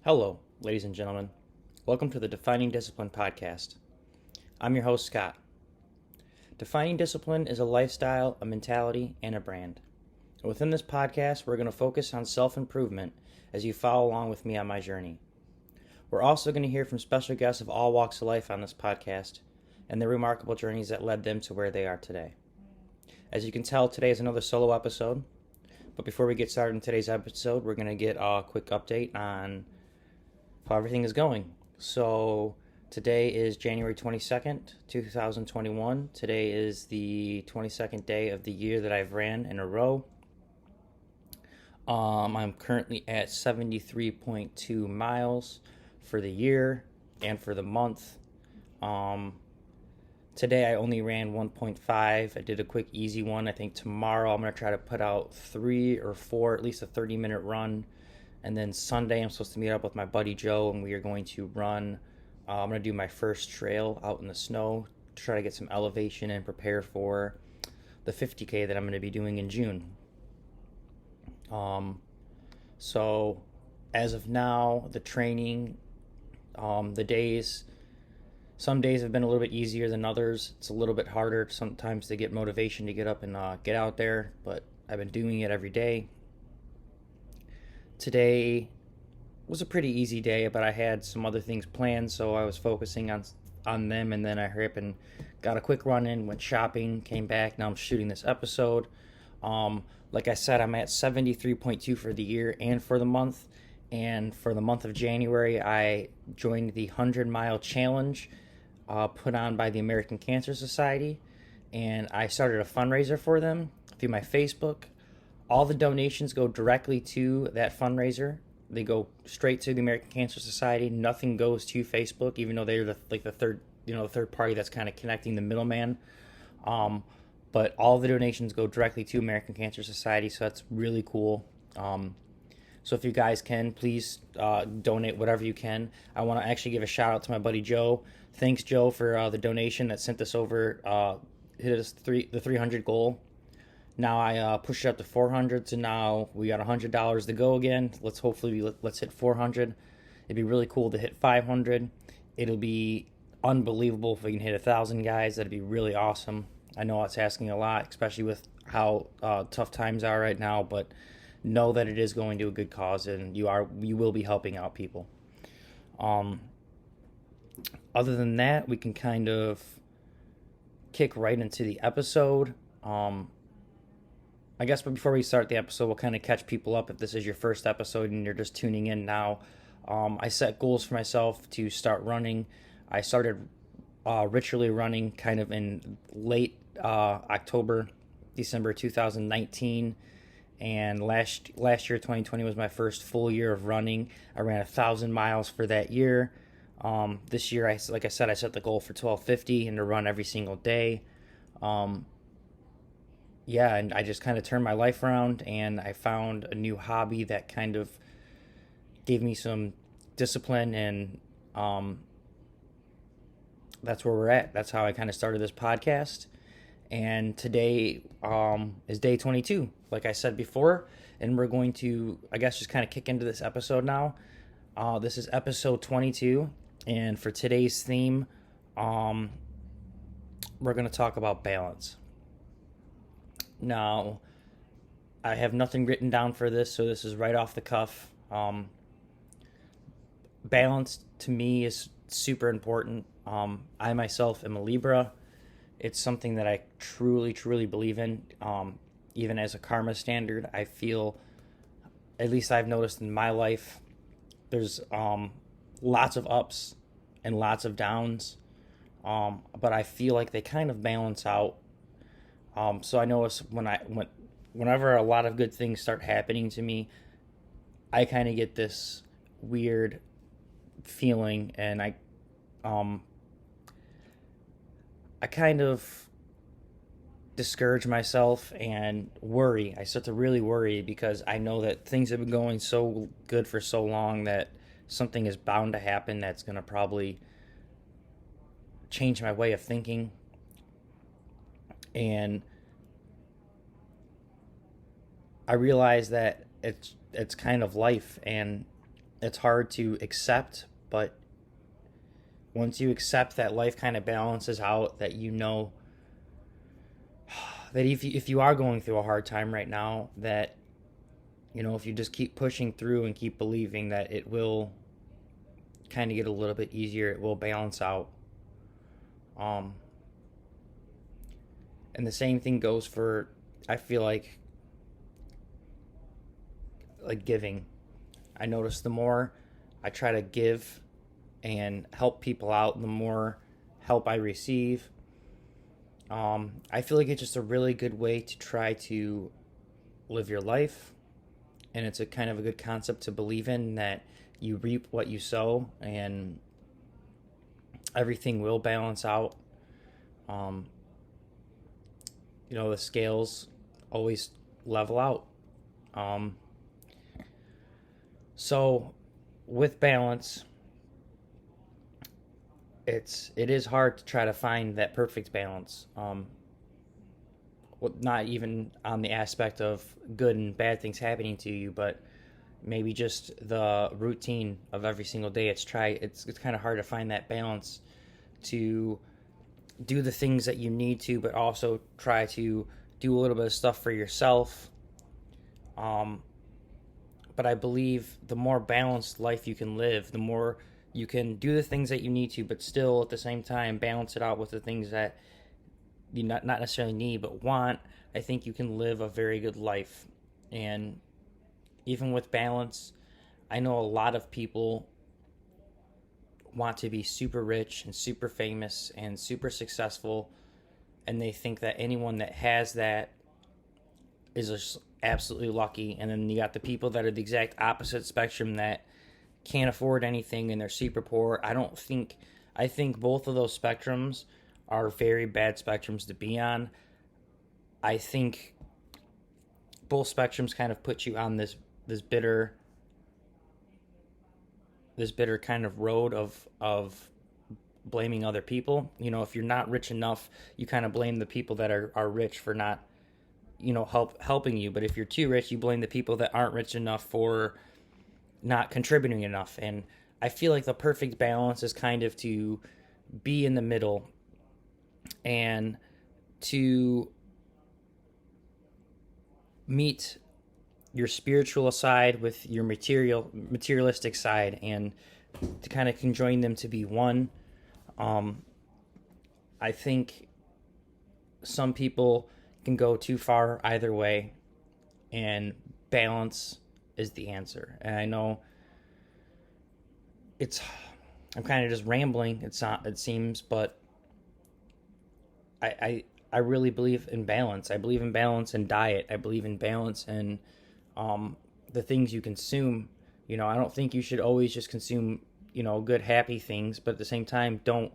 Hello, ladies and gentlemen. Welcome to the Defining Discipline podcast. I'm your host, Scott. Defining discipline is a lifestyle, a mentality, and a brand. And within this podcast, we're going to focus on self-improvement as you follow along with me on my journey. We're also going to hear from special guests of all walks of life on this podcast and their remarkable journeys that led them to where they are today. As you can tell, today is another solo episode. But before we get started in today's episode, we're going to get a quick update on how everything is going. So today is January 22nd, 2021. Today is the 22nd day of the year that I've ran in a row. I'm currently at 73.2 miles for the year and for the month. Today I only ran 1.5. I did a quick easy one. I think tomorrow I'm going to try to put out 3 or 4, at least a 30-minute run. And then Sunday, I'm supposed to meet up with my buddy Joe, and we are going to run. I'm going to do my first trail out in the snow to try to get some elevation and prepare for the 50K that I'm going to be doing in June. So as of now, the training, the days, some days have been a little bit easier than others. It's a little bit harder sometimes to get motivation to get up and get out there, but I've been doing it every day. Today was a pretty easy day, but I had some other things planned, so I was focusing on them, and then I hurried up and got a quick run in, went shopping, came back. Now I'm shooting this episode. Like I said, I'm at 73.2 for the year and for the month. And for the month of January, I joined the 100-mile challenge put on by the American Cancer Society, and I started a fundraiser for them through my Facebook. All the donations go directly to that fundraiser. They go straight to the American Cancer Society. Nothing goes to Facebook, even though they're the third party that's kind of connecting the middleman. But all the donations go directly to American Cancer Society, so that's really cool. So if you guys can, please donate whatever you can. I want to actually give a shout out to my buddy Joe. Thanks, Joe, for the donation that sent us over, hit us the 300 goal. Now I pushed it up to 400, so now we got $100 to go again. Let's hit 400. It'd be really cool to hit 500. It'll be unbelievable if we can hit 1,000 guys. That'd be really awesome. I know it's asking a lot, especially with how tough times are right now, but know that it is going to a good cause, and you will be helping out people. Other than that, we can kind of kick right into the episode. I guess, but before we start the episode, we'll kind of catch people up if this is your first episode and you're just tuning in now. I set goals for myself to start running. I started ritually running kind of in late December 2019. And last year, 2020, was my first full year of running. I ran 1,000 miles for that year. This year, like I said, I set the goal for 1,250 and to run every single day. And I just kind of turned my life around, and I found a new hobby that kind of gave me some discipline, and that's where we're at. That's how I kind of started this podcast. And today is day 22, like I said before, and we're going to, I guess, just kind of kick into this episode now. This is episode 22, and for today's theme, we're going to talk about balance. Now, I have nothing written down for this, so this is right off the cuff. Balance, to me, is super important. I myself am a Libra. It's something that I truly, truly believe in. Even as a karma standard, I feel, at least I've noticed in my life, there's lots of ups and lots of downs, but I feel like they kind of balance out. So I know whenever a lot of good things start happening to me, I kind of get this weird feeling, and I kind of discourage myself and worry. I start to really worry because I know that things have been going so good for so long that something is bound to happen that's going to probably change my way of thinking. And I realize that it's kind of life, and It's hard to accept, but once you accept that life kind of balances out, that you know that if you are going through a hard time right now, that if you just keep pushing through and keep believing that it will kind of get a little bit easier, it will balance out. And the same thing goes for, I feel like giving. I notice the more I try to give and help people out, the more help I receive. I feel like it's just a really good way to try to live your life, and it's a kind of a good concept to believe in, that you reap what you sow, and everything will balance out. The scales always level out. So with balance, it is hard to try to find that perfect balance. Not even on the aspect of good and bad things happening to you, but maybe just the routine of every single day. It's kind of hard to find that balance to do the things that you need to, but also try to do a little bit of stuff for yourself. But I believe the more balanced life you can live, the more you can do the things that you need to, but still at the same time balance it out with the things that you not necessarily need but want. I think you can live a very good life. And even with balance, I know a lot of people want to be super rich and super famous and super successful, and they think that anyone that has that is just absolutely lucky. And then you got the people that are the exact opposite spectrum, that can't afford anything and they're super poor. I think both of those spectrums are very bad spectrums to be on. I think both spectrums kind of put you on this bitter kind of road of blaming other people. If you're not rich enough, you kind of blame the people that are rich for not helping you. But if you're too rich, you blame the people that aren't rich enough for not contributing enough. And I feel like the perfect balance is kind of to be in the middle, and to meet your spiritual side with your materialistic side, and to kind of conjoin them to be one. I think some people can go too far either way, and balance is the answer. And I know I'm kind of just rambling, it seems, but I really believe in balance. I believe in balance in diet. I believe in balance in the things you consume. I don't think you should always just consume, good, happy things, but at the same time, don't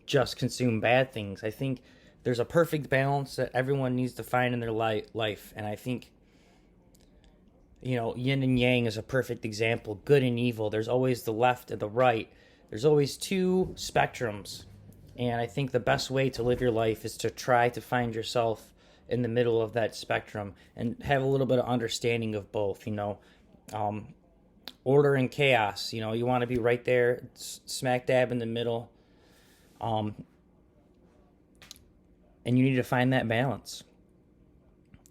just consume bad things. I think there's a perfect balance that everyone needs to find in their life. And I think, yin and yang is a perfect example. Good and evil. There's always the left and the right. There's always two spectrums. And I think the best way to live your life is to try to find yourself in the middle of that spectrum, and have a little bit of understanding of both. Order and chaos. You want to be right there, smack dab in the middle. And you need to find that balance.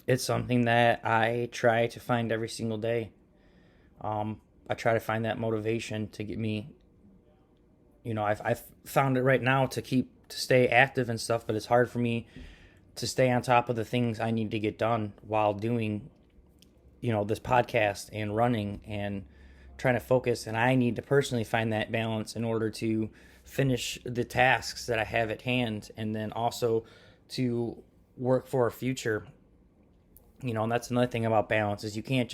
It's something that I try to find every single day. I try to find that motivation to get me. I've found it right now to stay active and stuff, but it's hard for me to stay on top of the things I need to get done while doing, this podcast and running and trying to focus. And I need to personally find that balance in order to finish the tasks that I have at hand, and then also to work for a future. And that's another thing about balance, is you can't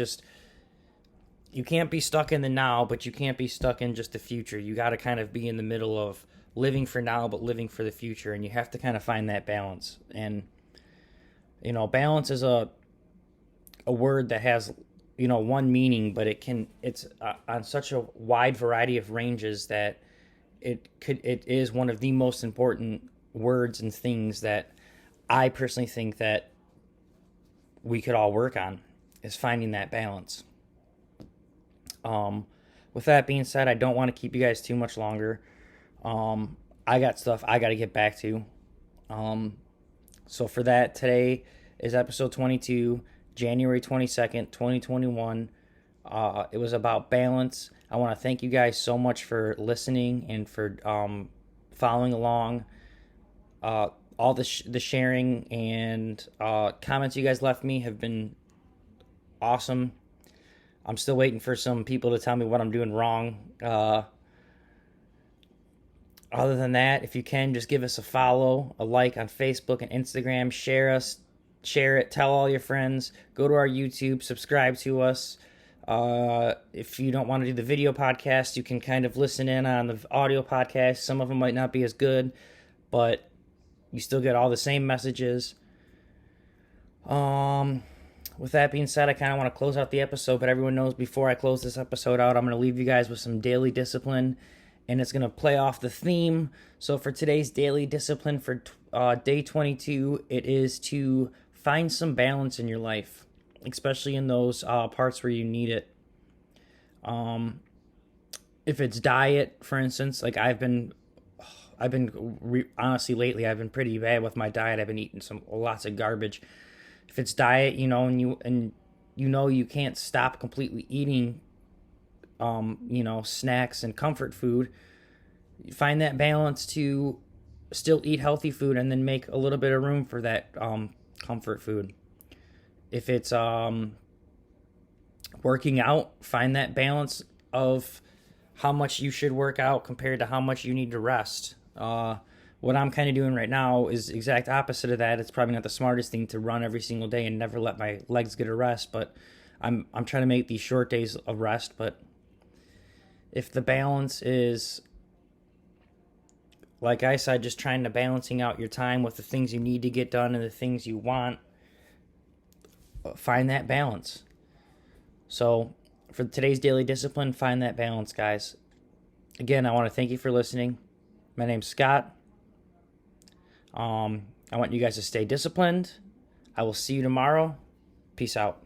be stuck in the now, but you can't be stuck in just the future. You got to kind of be in the middle of living for now, but living for the future. And you have to kind of find that balance. And, balance is a word that has, one meaning, but it's on such a wide variety of ranges that it is one of the most important words and things that I personally think that we could all work on, is finding that balance. with that being said, I don't want to keep you guys too much longer. I got stuff I got to get back to. So for that, today is episode 22, January 22nd, 2021. It was about balance. I want to thank you guys so much for listening and for following along. All the sharing and comments you guys left me have been awesome. I'm still waiting for some people to tell me what I'm doing wrong. Other than that, if you can, just give us a follow, a like on Facebook and Instagram. Share it, tell all your friends. Go to our YouTube, subscribe to us. If you don't want to do the video podcast, you can kind of listen in on the audio podcast. Some of them might not be as good, but you still get all the same messages. With that being said, I kind of want to close out the episode, but everyone knows before I close this episode out, I'm going to leave you guys with some daily discipline, and it's going to play off the theme. So for today's daily discipline for day 22, it is to find some balance in your life, especially in those parts where you need it. If it's diet, for instance, like honestly lately, I've been pretty bad with my diet. I've been eating lots of garbage. If it's diet, and you can't stop completely eating, snacks and comfort food, find that balance to still eat healthy food and then make a little bit of room for that comfort food. If it's working out, find that balance of how much you should work out compared to how much you need to rest. What I'm kind of doing right now is exact opposite of that. It's probably not the smartest thing to run every single day and never let my legs get a rest, but I'm trying to make these short days of rest. But if the balance is, like I said, just trying to balancing out your time with the things you need to get done and the things you want, find that balance. So for today's daily discipline, find that balance, guys. Again, I want to thank you for listening. My name's Scott. I want you guys to stay disciplined. I will see you tomorrow. Peace out.